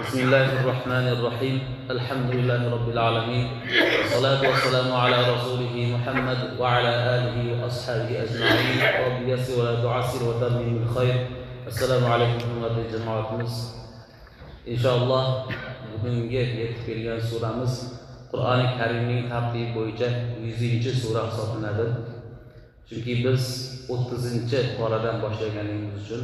Bismillahirrahmanirrahim. Alhamdulillahi rabbil alamin. Wassalatu wassalamu ala rasulih Muhammad wa ala alihi wa ashabihi ajma'in. Rabbi yassir wa la tu'assir wa tammim bil khair. Assalomu alaykum hurmatli jamoatimiz. Inshaalloh bugungi yetib kelgan suramiz Qur'oni Karimning tartibi bo'yicha 100-sura hisoblanadi. Chunki biz 30-paradan boshlaganimiz uchun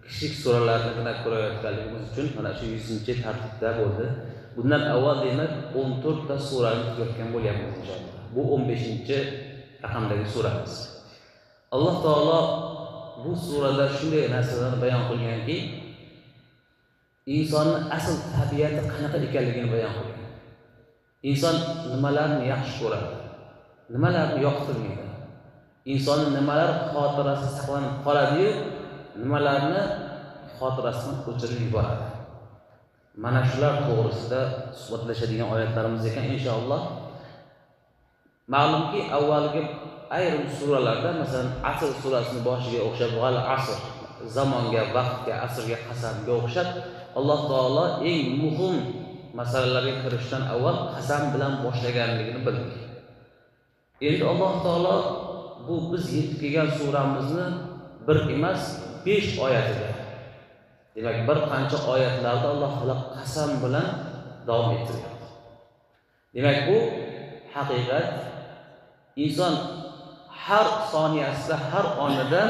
kichik suralarni ko'rayotganligimiz uchun mana shu 100-tartibda bo'ldi. Bundan avval demak 14 ta surani tugatgan bo'lyapmiz inshaalloh. Bu 15-raqamdagi suramiz. Alloh taolo bu surada shunday narsalarni bayon qilganki, insonning asl tabiati qanaqa ekanligini bayon qilgan. Inson nimalarni yaxshi ko'radi, nimalarni yoqtirmaydi. Insonning nimalar xotirasi saqlanib qoladi-yu, nimalarni xotirasidan o'chirib yuboradi. Mana shular to'g'risida suhbatlashadigan oyatlarimiz ekan inshaalloh. Ma'lumki, avvalgi ayrim suralarda, masalan, Asr surasining boshiga o'xshab, val asr, zamonga, vaqtga, asrga, qasamga o'xshab, Alloh taolo eng muhim masalalarga kirishdan avval qasam bilan boshlaganligini bildik. Endi Alloh taolo bu biz yetib kelgan suramizni bir emas 5 oyatida, demak bir qancha oyatlarda Alloh taolo qasam bilan davom ettiryapti. Demak bu haqiqat inson har soniyasida, har onida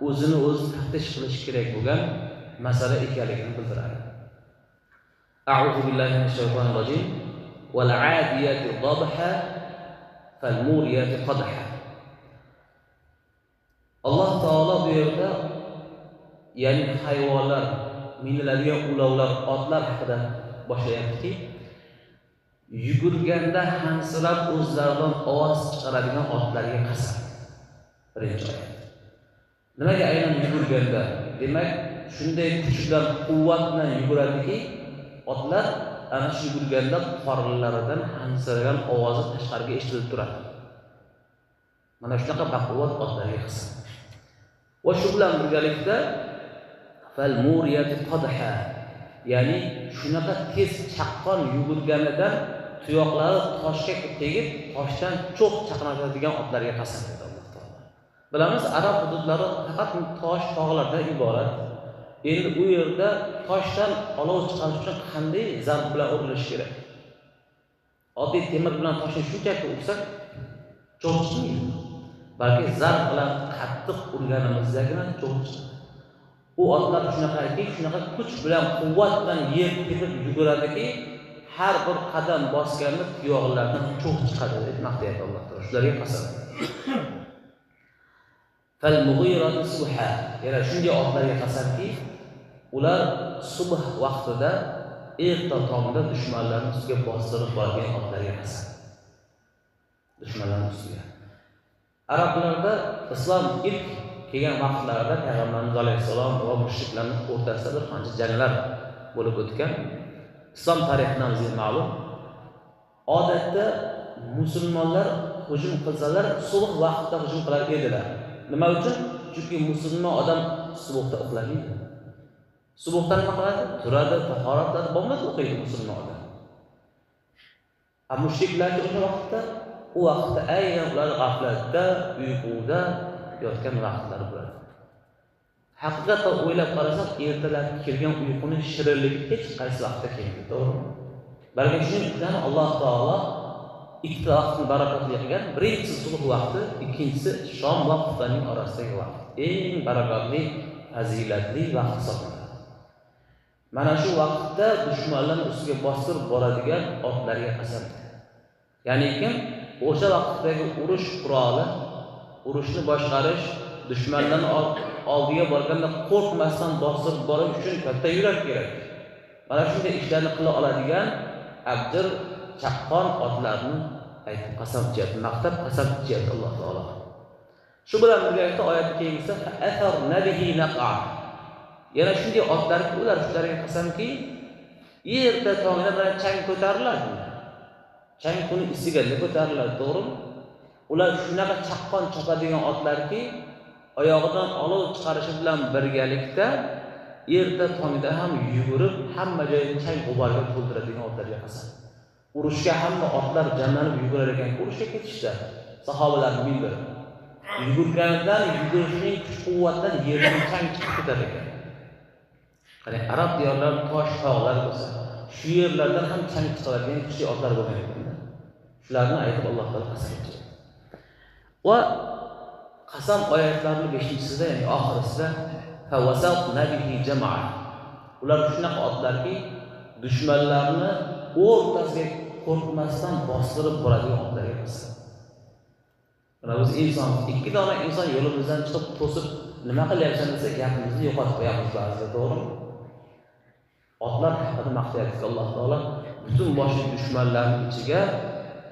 o'zini o'zi taftish qilish kerak bo'lgan masala ekanligini bildiradi. A'udhu billahi minash shaytonir rojim. Wal 'adiyati dhabha fal muriyati qadha. Alloh taolo bu yerda ya'ni hayvonlar, miniladigan ulovlar, otlar haqida boshlayaptiki, yugurganda hansirab o'zlaridan ovoz chiqaradigan otlarga qasam. Birinchi oyat. Nimaga aynan yugurganda? Demak, shunday kuch bilan, quvvat bilan yuguradiki, otlar ana shu yugurganda qornlaridan hansiragan ovozi tashqariga eshitilib turadi. Mana shunaqa baquvvat otlarga qasam. Va shu bilan birgalikda fal muriyati qadha, ya'ni shunaqa tez chaqqon yugurganidan tuyoqlari toshga tegib, toshdan cho'q chaqnatadigan otlarga qasam dedi Alloh taolo. Bilamiz, arab hududlari faqat tosh, tog'lardan iborat. Endi u yerda toshdan olov chiqarish uchun qanday zarb bilan urilish kerak? Oddiy temir bilan toshni shunchaki ursak, cho'q chiqmaydi. Balki zarb bilan qattiq urganimizdagina cho'q chiqadi. U otlar shunaqaki, shunaqa kuch bilan, quvvat bilan yer tepib yuguradiki, har bir qadam bosganda tuyoqlardan cho'q chiqadi deb maqtayapti Alloh taolo. Shularga qasam. Fal mughirati subha, yana shunday otlarga qasamki, ular subh vaqtida erta tongda dushmanlarning ustiga bostirib borgan otlarga qasam. Dushmanlarning ustiga. Arablarda islom ilk kelgan vaqtlarda Payg'ambarimiz alayhisalom va mushriklarning o'rtasida bir qancha janglar bo'lib o'tgan. Islom tarixidan bizga ma'lum. Odatda musulmonlar hujum qilsalar, subh vaqtida hujum qilar edilar. Nima uchun? Chunki musulmon odam subhda uxlamaydi. Subhdan nima qiladi? Turadi, tahoratlar bo'lmasa o'qiydi musulmon odam. Mushriklar o'sha vaqtda, u vaqtda aynan ular g'aflatda, uyquda yotgan vaqtlar bo'ladi. Haqiqatan o'ylab qarasak, ertalab kelgan uyquning shirinligi hech qaysi vaqtda kelmaydi, to'g'rimi? Balki shuning uchun Alloh taolo ikkita vaqtni barakatli qilgan. Birinchisi subh vaqti, ikkinchisi shom va xuftaning orasidagi vaqt. Eng barakatli, fazilatli vaqt hisoblanadi. Mana shu vaqtda dushmanlarning ustiga bostirib boradigan otlarga qasam. Ya'ni kim o'sha vaqtdagi urush quroli, urushni boshqarish, dushmanlarning oldiga borganda qo'rqmasdan bostirib borish uchun katta yurak kerak. Mana shunday ishlarni qila oladigan abdir, chaqqon otlarni aytib qasam ichadi, maqtab qasam ichadi Alloh taolo. Shu bilan birgalikda oyatga kelganda athar nabihi naqa. Yana shunday otlarki, ular shularga qasamki, yerda tongda bilan chang ko'tariladi. Chang kuni isiga ko'tariladi, to'g'rimi? Ular shunaqa chaqqon chopadigan otlarki, oyog'idan olov chiqarishi bilan birgalikda erta tongda ham yugurib, hamma joyni chang g'uborga to'ldiradigan otlarga qasam. Urushga hamma otlar jamlanib yugurar ekan, urushga ketishdi. Sahobalar mindirib. Yugurgandan yugurishning kuch-quvvatdan yerdan chang chiqib ketar ekan. Qani arab diyorlari tosh tog'lar bo'lsa, shu yerlardan ham chang chiqadigan kuchli otlar bo'lgan ekan. Shularni aytib Alloh taolo qasam ichdi. Va qasam oyatlarining 5-sida, ya'ni oxirisida fa wasaqna bihi jam'a. Ular shunaqa otlarki, dushmanlarni o'rtasiga qo'rqmasdan bostirib boradigan otlarga qasam. Mana biz inson, ikki dona inson yo'limizdan chiqib to'sib nima qilyapsan desa, gapimizni yo'qotib qo'yamiz ba'zida, to'g'rimi? Otlar haqida maqtayapti Alloh taolo butun boshli dushmanlarning ichiga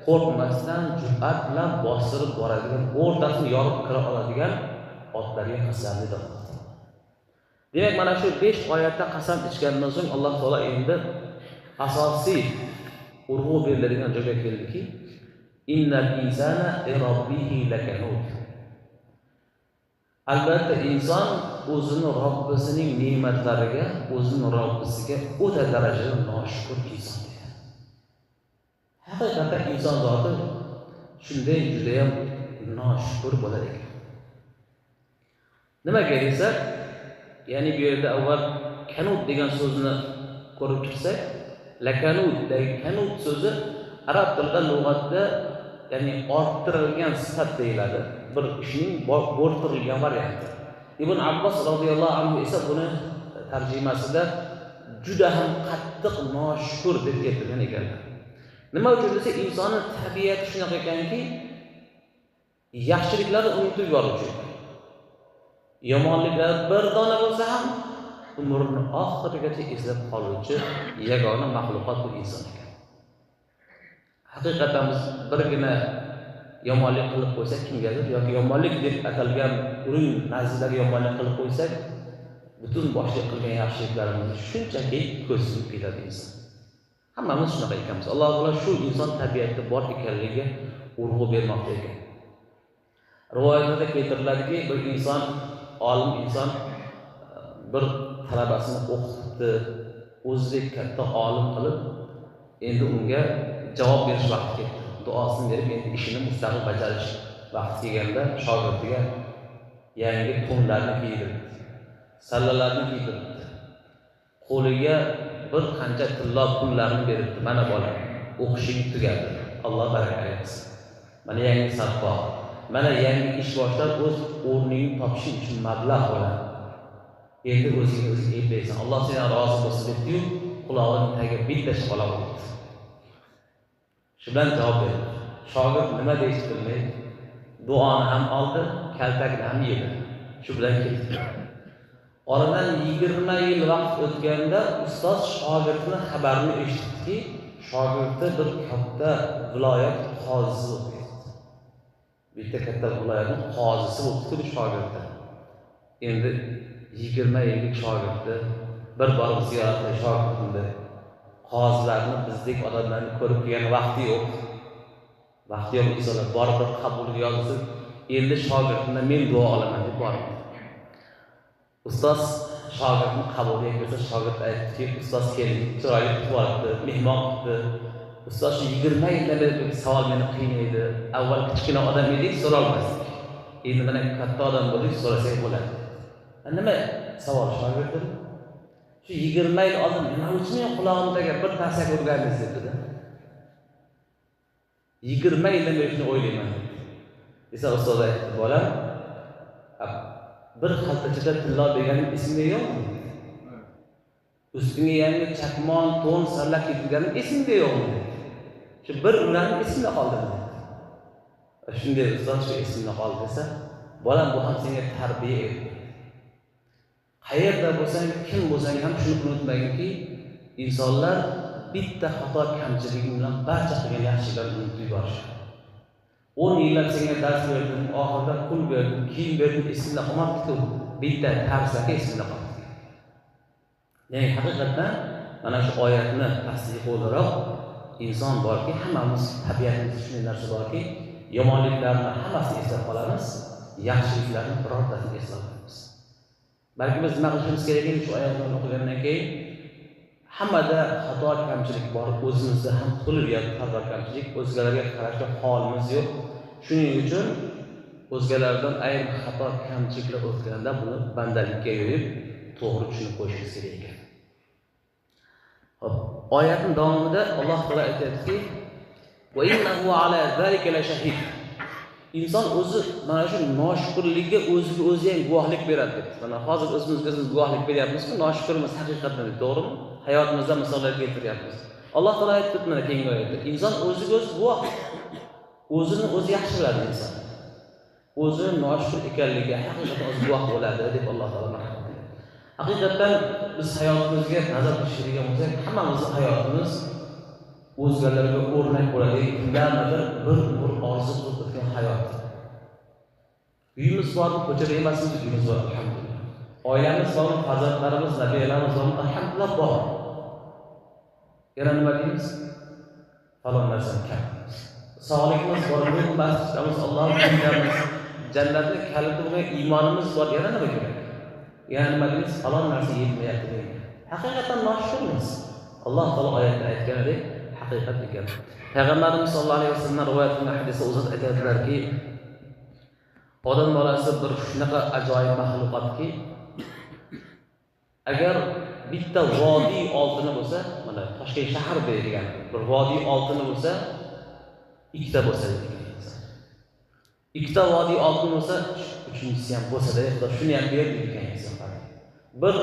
qo'rqmasdan jur'at bilan bostirib boradigan, o'rtasini yorib kira oladigan otlarga qasam dedi. Demak, mana shu 5 oyatda qasam ichgandan so'ng Alloh taolo endi asosiy urg'u beriladigan joyga keldiki, innal insana li robbihi lakanud. Albatta inson o'zini Robbisining ne'matlariga, o'zini Robbisiga o'ta darajada noshukur inson ekan. Haqiqatan inson zoti shunday juda ham noshukur bo'lar ekan. Nimaga desa, ya'ni bu yerda avval kanud degan so'zni ko'rib chiqsak, lakanud degan kanud so'zi arab tilida lug'atda ya'ni orttirilgan sifat deyiladi. Bir ishning bo'rttirilgan varianti. Ibn Abbos radhiyallohu anhu esa buni tarjimasida juda ham qattiq noshukur deb keltirgan ekanlar. Nima uchun desa, insonning tabiati shunaqa ekanki, yaxshiliklarni unutib yuboruvchi. Yomonliklar bir dona bo'lsa ham umrining oxirigacha eslab qoluvchi yagona maxluqot bu inson ekan. Haqiqatan biz birgina yomonlik qilib qo'ysak kimgadir yoki yomonlik deb atalgan uning nazdida yomonlik qilib qo'ysak, butun boshli qilgan yaxshiliklarimiz shunchaki ko'z yumib ketadi inson. Hammamiz shunaqa ekanmiz. Alloh taolo shu inson tabiatida bor ekanligiga urg'u bermoqda ekan. Rivoyatlarda keltiriladiki, bir inson, olim inson bir talabasini o'qitdi, o'zidek katta olim qilib, endi unga javob berish vaqti keldi. Duosini berib, endi ishini mustaqil bajarish vaqti kelganda shogirdiga yangi to'nlarni kiydirdi, sallalarni kiydirdi, qo'liga bir qancha tilla pullarni beribdi. Mana bola, o'qishing tugadi, Alloh baraka bersin. Mana yangi sarpo, mana yangi ish boshlab o'z o'rningni topish uchun mablag' bo'ladi. Endi o'zingni o'zing aytmaysan, Alloh sendan rozi bo'lsin deb-yu, qulog'ining tagiga bitta shoqolaq urdi. Shu bilan javob berdi. Shogird nima deyishni bilmay, duoni ham oldi, kaltakni ham yedi. Shu bilan ketdi. Oradan 20 yil vaqt o'tganda ustoz shogirdning xabarini eshitdiki, shogirdi bir katta viloyat qozisi bo'ldi. Bitta katta viloyatning qozisi bo'ldi shogirdi. Endi 20 yillik shogirdi bir borib ziyorat qilish shogirdini qozilarni bizdek odamlarni ko'rib kelgan vaqti yo'q. Vaqti yo'q insonlar borib qabulga yozdi. Endi shogirdimdan men duo olaman deb bordi. Ustoz shogirdni qabulga kelsa, shogird aytdiki, ustoz keldi, chiroyli kutib olibdi, mehmon qildi. Ustoz 20 yildan beri savol meni qiynaydi. Avval kichkina odam edik, so'ra olmasdik. Endi mana katta odam bo'ldik, so'rasak bo'ladi. Nima savol shogirdim? Shu 20 yil oldin nima uchun qulog'imdagi bir tarsaki urganingiz dedi. 20 yildan beri shuni o'ylayman. Desa ustoz aytdi, bolam, bir xaltachada tilla berganim esingda yo'qmi? Ustingga yangi chakmon, to'n, sallak kiydirganim esingda yo'qmi? Shu bir ularni esimda qoldi. Shunday ustoz shu esimda qoldi desa, bolam bu ham senga tarbiya edi. Qayerda bo'lsang, kim bo'lsang ham shuni unutmagin-ki, insonlar bitta xato kamchiligi bilan barcha qilgan yaxshiliklarni unutib yuborishadi. 10 yillab senga dars berdim, oxirida pul berdim, kiyim berdim, esingda qolmabdi-ku, bitta tarsaki esingda qoldi. Ya'ni haqiqatan mana shu oyatni tasdiq o'laroq inson borki, hammamiz tabiatimizda shunday narsa borki, yomonliklarni hammasini eslab qolamiz, yaxshiliklarni birortasini eslab qolamiz. balki biz nima qilishimiz kerak shu oyatlarni o'qigandan keyin hammada xato kamchilik bor, o'zimizda ham to'lib xato kamchilik, o'zgalarga qarashga holimiz yo'q. Shuning uchun o'zgalardan ayrim xato kamchiliklar o'tganda buni bandalikka yo'yib to'g'ri tushunib qo'yishimiz kerak ekan. Hop, oyatning davomida Alloh taolo aytadiki: "Va innahu ala zalika la shahid." Inson o'zi mana shu noshukrligiga o'ziga o'zi ham guvohlik beradi deb. Mana hozir o'zimizga o'zimiz guvohlik beryapmiz-ku, noshukrimiz haqiqatan, to'g'rimi? Hayotimizda misollar keltiryapmiz. Alloh taolo aytdi mana keyingi oyatda, inson o'ziga o'zi guvoh. O'zini o'zi yaxshi biladi inson. O'zi noshukr ekanligiga haqiqatan o'zi guvoh bo'ladi deb Alloh taolo aytdi. Haqiqatan biz hayotimizga nazar tashlashgan bo'lsak, hammamizning hayotimiz o'zgalarga o'rnak bo'ladigan kunlardir, bir orzu qilib o'tgan hayot. Uyimiz bormi, ko'chada emasmiz, uyimiz bor, alhamdulillah. Oilamiz bormi, farzandlarimiz, nabiylarimiz bormi, alhamdulillah bor. Yana nima deymiz? Falon narsani kam. Sog'ligimiz bormi, masjidimiz, Allohning dinimiz, jannatning kaliti bo'lgan iymonimiz bor, yana nima kerak? Yana nima deymiz? Falon narsa yetmayapti deydi. Haqiqatan noshukrmiz. Alloh taolo oyatda aytganidek haqiqat ekan. Payg'ambarimiz sollallohu alayhi vasallam rivoyat qilgan hadisda o'zi aytadilarki, odam bolasi bir shunaqa ajoyib maxluqotki, agar bitta vodiy oltini bo'lsa, mana Toshkent shahar deydigan bir vodiy oltini bo'lsa, ikkita bo'lsa degan inson. Ikkita vodiy oltin bo'lsa, uchinchisi ham bo'lsa-da, Xudo shuni ham ber degan inson. Bir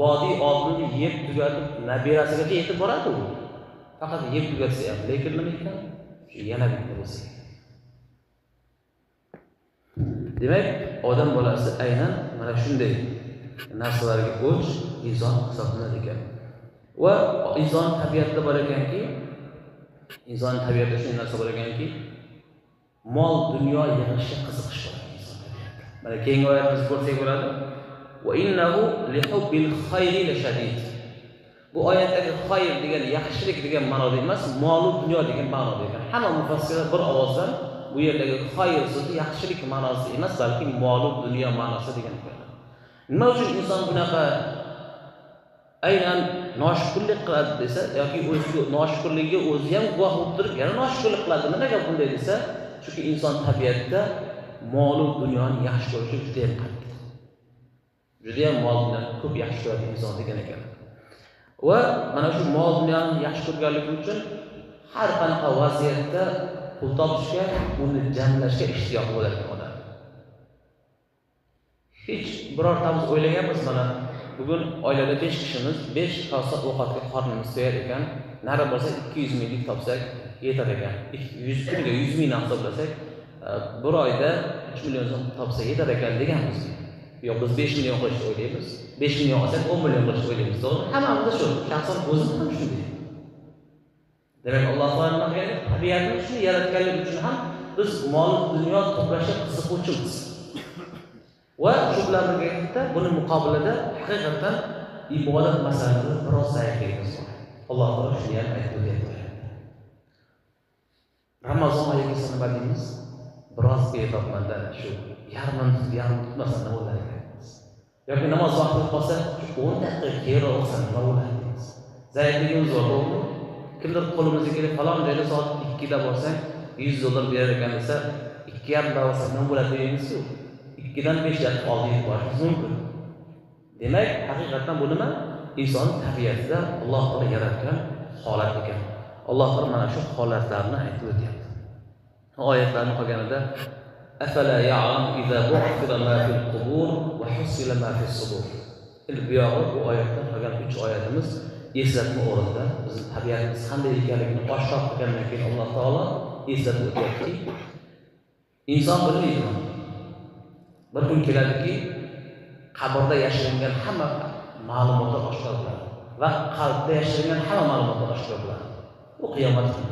vodiy oltinni yeb tugatib, nabirasigacha yetib boradi u. Faqat yeb tugatsa ham, lekin nima ekan? Yana bitta bo'lsa. Demak, odam bolasi aynan mana shunday narsalarga o'ch inson hisoblanadi ekan. Va inson tabiatida bor ekanki, inson tabiatida shunday narsa bor ekanki, mol dunyo yig'ishga qiziqish bor inson tabiatida. Mana keyingi oyatimizni ko'rsak bo'ladi. Va innahu li hubbil khayri la shadid. Bu oyatdagi xayr degan yaxshilik degan ma'noda emas, mol dunyo degan ma'noda ekan. Hamma mufassirlar bir ovozdan bu yerdagi xayr so'zi yaxshilik ma'nosida emas, balki mol dunyo ma'nosida degan ekan. Nima uchun inson bunaqa aynan noshukrlik qiladi desa, yoki o'zi noshukrligiga o'zi ham guvoh bo'lib turib, yana noshukrlik qiladi. Nimaga bunday desa, chunki inson tabiatida mol dunyoni yaxshi ko'rishi juda ham qattiq. Juda ham mol bilan ko'p yaxshi ko'radi inson degan ekan. Va mana shu mol dunyoni yaxshi ko'rganligi uchun har qanaqa vaziyatda pul topishga, uni jamlashga ishtiyoq bo'lar ekan odam. Hech birortamiz o'ylaganmiz mana bugun oilada 5 kishimiz, 5 kosa ovqatga qornimiz to'yar ekan, nari bo'lsa 200 minglik topsak yetar ekan. 100 kunga 100 ming hisoblasak, bir oyda 3 million so'm topsak yetar ekan deganmiz. Yo'q, biz 5 million qilishni o'ylaymiz. 5 million olsak 10 million qilishni o'ylaymiz, to'g'ri? Hammamiz shu. Shaxsan o'zim ham shunday. Demak, Alloh taoloning tabiatini shuni yaratganligi uchun ham biz mol dunyo to'plashga qiziquvchimiz. Va shu bilan birgalikda buni muqobilada haqiqatan ibodat masalasida biroz zaifligimiz bor. Alloh taolo shuni ham aytib o'tyapti. Ramazon oyiga nima deymiz? Biroz betobmanda shu yarim tutmasa nima bo'ladi deymiz. Yoki namoz vaqti qolsa 10 daqiqa keyinroq o'qisa nima bo'ladi deymiz. Zaifligimiz bor, to'g'rimi? Kimdir qo'limizga kelib falon joyda soat 2 da borsang $100 berar ekan desa, 2,5 da bo'lsa nima bo'ladi deymiz-ku. 2 dan 5 daqiqa oldin yetib borishimiz mumkin. Demak, haqiqatan bu nima? Inson tabiatida Alloh taolo yaratgan holat ekan. Alloh taolo mana shu holatlarni aytib o'tyapti. Oyatlarning qolganida afala ya'lam idza bu'thira ma fil qubur va husila ma fis sudur. Bu oyatdan qolgan 3 oyatimiz eslatma o'rinda bizning tabiatimiz qanday ekanligini oshkor qilgandan keyin Alloh taolo eslatib o'tyapti. Inson bilmaydi. Bir kun keladiki, qabrda yashiringan hamma ma'lumotlar oshkor bo'ladi va qalbda yashiringan hamma ma'lumotlar oshkor bo'ladi. Bu qiyomat kuni.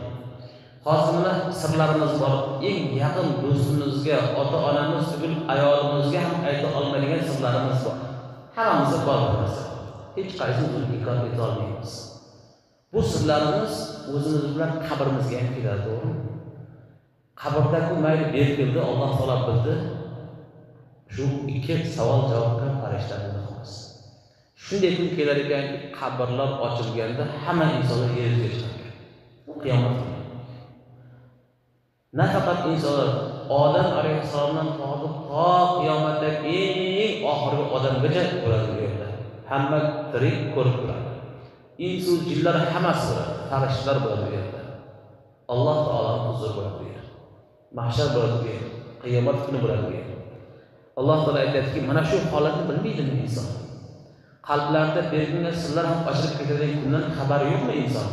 Hozir mana sirlarimiz bor. Eng yaqin do'stimizga, ota-onamiz tugul ayolimizga ham ayta olmaydigan sirlarimiz bor. Hammamizda bor bu narsa. Hech qaysimiz uni inkor eta olmaymiz. Bu sirlarimiz o'zimiz bilan qabrimizga ham keladi, to'g'rimi? Qabrdagi mayli berkildi, Alloh taolo bildi. Shu ikki savol-javobga farishtalar Shunday kun kelar ekanki, qabrlar ochilganda hamma insonlar yer yuziga chiqadi. Bu qiyomat kuni. Nafaqat insonlar, Odam alayhissalomdan tortib to qiyomatdagi eng oxirgi odamgacha bo'ladi bu yerda. Hamma tirik ko'rib turadi. Insu jinlar hammasi bo'ladi, farishtalar bo'ladi bu yerda. Alloh taoloning huzuri bo'ladi bu yerda. Mahshar bo'ladi bu yerda. Qiyomat kuni bo'ladi bu yerda. Alloh taolo aytadiki, mana shu holatni bilmaydimi inson? Qalblarida berkingan sirlar ham ochilib ketadigan kundan xabari yo'qmi inson?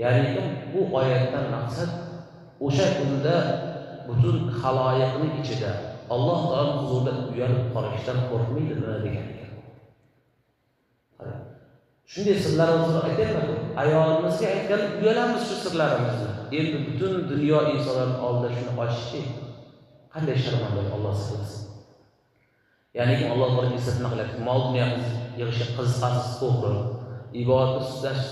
Ya'ni bu oyatdan maqsad o'sha kunda butun xaloyiqning ichida Alloh taolo huzurida uyalib qolishdan qo'rqmaydi degan ekan. Shunday sirlarimizni aytayapman. Ayolimizga aytgan uyalamiz shu sirlarimizni. Endi butun dunyo insonlarning oldida shuni ochishchi. Qanday sharmanda Alloh saqlasin. Ya'ni Alloh taolo izzatni qiladi. Mol dunyomiz yig'ishi qiziqasiz to'g'ri, ibodat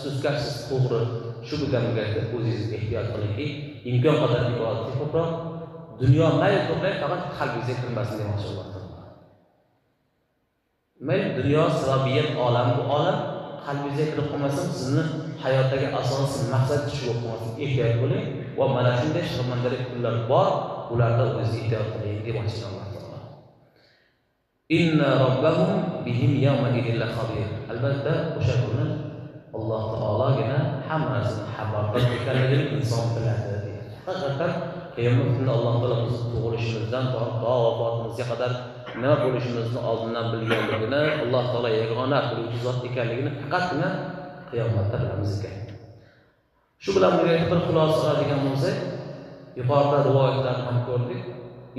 suskasiz to'g'ri. Shu bilanga o'zingiz ehtiyot qilingki, imkon qadar ibodatga ko'proq, dunyo mayli to'g'ri, faqat qalbingizga kirmasin demoqchi Alloh taolo. Mayli dunyo sababiyat olam bu olam qalbingizga kirib qolmasin, sizni hayotdagi asosiy maqsad shu bo'lmasin. Ehtiyot bo'ling va mana shunday sharmandalik kunlar bor, ularda o'zingiz ehtiyot qiling demoqchi Alloh taolo. Inna robbahum bihim yawma idin khabir. Albatta o'sha kuni Alloh taologina hammasini xabardor ekanligini inson biladi. Haqiqatan qiyomat kunida Alloh taolo bizni tug'ilishimizdan to vafotimizga qadar nima bo'lishimizni oldindan bilganligini, Alloh taolo yagona biluvchi zot ekanligini faqatgina qiyomatda bilamiz ekan. Shu bilan birga bir xulosa oladigan bo'lsak, yuqorida rivoyatlarni ham ko'rdik.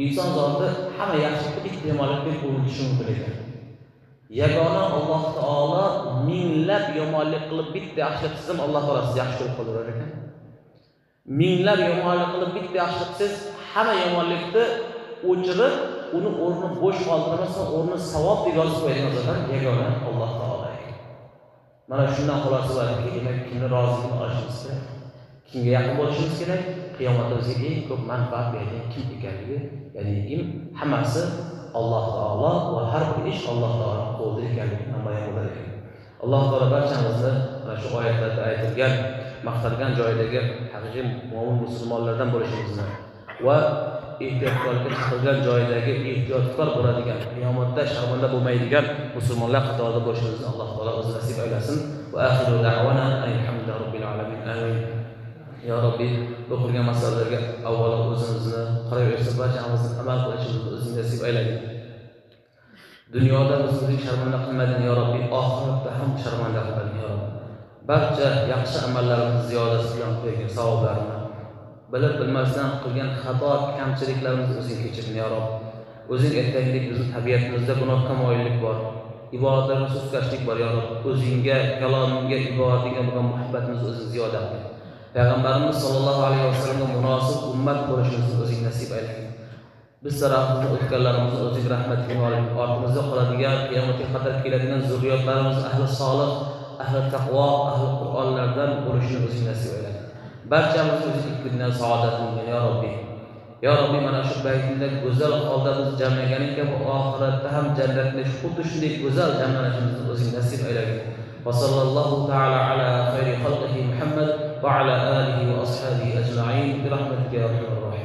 Inson zoti hamma yaxshilikni bitta yomonlikka o'rnishi mumkin ekan. Yagona Alloh taolo minglab yomonlik qilib bitta yaxshilik qilsa, Alloh taolo sizni yaxshi ko'rib qolar ekan. Minglab yomonlik qilib bitta yaxshilik qilsangiz, hamma yomonlikni o'chirib, uni o'rnini bo'sh qoldirmasdan, o'rnini savob deb yozib qo'yadigan zot yagona Alloh taolo ekan. Mana shundan xulosa bo'ladiki, demak kimni roziligini olishimiz kerak, kimga yaqin bo'lishimiz kerak, qiyomatda bizga eng ko'p manfaat beradigan kim ekanligi, ya'ni hammasi Alloh taolo va har bir ish Alloh taolo qo'lida ekanligi namoyon bo'lar ekan. Alloh taolo barchamizni mana shu oyatlarda aytilgan, maqtalgan joydagi haqiqiy mo'min musulmonlardan bo'lishimizni va ehtiyotkorga chiqilgan joydagi ehtiyotkor bo'ladigan, qiyomatda sharmanda bo'lmaydigan musulmonlar qatorida bo'lishimizni Alloh taolo o'zi nasib aylasin. Va axiru da'wana alhamdulillahi robbil alamin. Amin. Ya Rabbi, bu qilgan masalalarga avvalo o'zimizni qaraversa, barchamizni amal qilishimizni o'zing nasib aylagin. Dunyoda bizni sharmanda qilmading ya Rabbi, oxiratda ham sharmanda qilmading ya Rabbi. Barcha yaxshi amallarimizni ziyodasi bilan qo'ygan savoblarni, bilib bilmasdan qilgan xato, kamchiliklarimizni o'zing kechiring ya Rabbi. O'zing aytgandek bizning tabiatimizda gunohga moyillik bor, ibodatlarga suskashlik bor ya Rabbi. O'zingga, kalomingga, ibodatingga bo'lgan muhabbatimizni o'zing ziyoda qil. Payg'ambarimiz sollallohu alayhi vasallamga munosib ummat bo'lishimizni o'zing nasib aylagin. Biz tarafimizda o'tganlarimizni o'zing rahmatingga olib, ortimizda qoladigan, qiyomatga qadar keladigan zurriyotlarimiz ahli solih, ahli taqvo, ahli Qur'onlardan bo'lishini o'zing nasib aylagin. Barchamiz o'zing ikkidan saodatni ya Robbi. Ya Robbi, mana shu baytingda go'zal holda biz jamlaganing kabi oxiratda ham jannatda xuddi shunday go'zal jamlanishimizni o'zing nasib aylagin. Va sallallohu ta'ala ala xayri xalqihi Muhammad va ala alihi va ashabihi ajma'in bi rahmatika ya arhamar rohim.